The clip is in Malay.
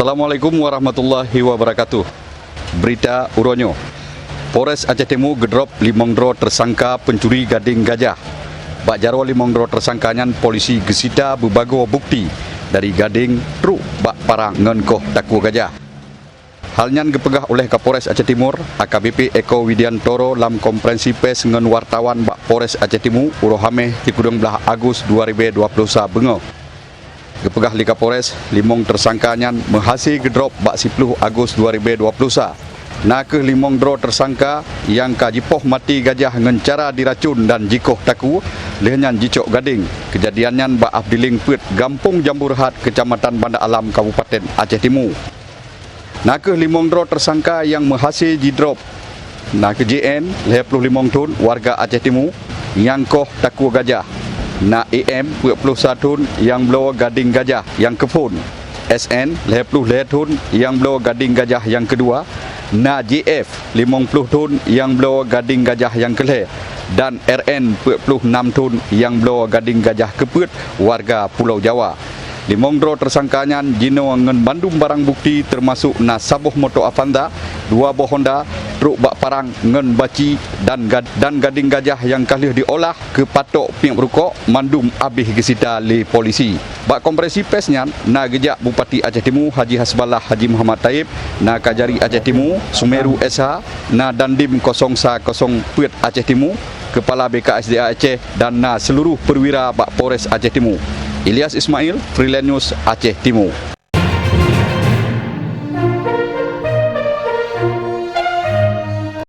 Assalamualaikum warahmatullahi wabarakatuh. Berita Uronyo. Polres Aceh Timur gedrop 5 dro tersangka pencuri gading gajah. Bak jaro 5 dro tersangkanyan polisi gesita berbagai bukti dari gading truk bak parang ngenkoh taku gajah. Halnyan gepegah oleh Kapolres Aceh Timur AKBP Eko Widiantoro lam konferensi pers ngen wartawan bak Polres Aceh Timur urohameh di Kudung Belah Agus 2020 bengo. Gepegah li Kapolres limong tersangkanyan menghasil gedrop bak 10 Agus 2020. Nah ke limong dro tersangka yang kajipoh mati gajah ngen cara diracun dan jikoh taku lehnyan jicok gading. Kejadiannya bak Abdiling Put Gampung Jamburhat Kecamatan Banda Alam Kabupaten Aceh Timur. Nah ke limong dro tersangka yang menghasil jidrop. Nah ke JN 55 tahun warga Aceh Timur yang koh taku gajah. Na EM 21 tahun yang bawa gading gajah yang kepun. SN 50 tahun yang bawa gading gajah yang kedua. Na JF 50 tahun yang bawa gading gajah yang kelih. Dan RN 46 tahun yang bawa gading gajah keput warga Pulau Jawa. Limong dro tersangkanya jino ngen bandum barang bukti termasuk na sabuh motor Avanza, 2 buah Honda, truk bak parang ngen baci dan gading gajah yang kalih diolah ke patok pihak berukok mandum abih gesita li polisi. Bak kompresi pesnya na gejak Bupati Aceh Timur Haji Hasballah Haji Muhammad Taib, na Kajari Aceh Timur Sumeru SH, na Dandim 010 Put Aceh Timur, Kepala BKSDA Aceh dan na seluruh perwira bak Polres Aceh Timur. Ilyas Ismail, Freelance News Aceh Timur.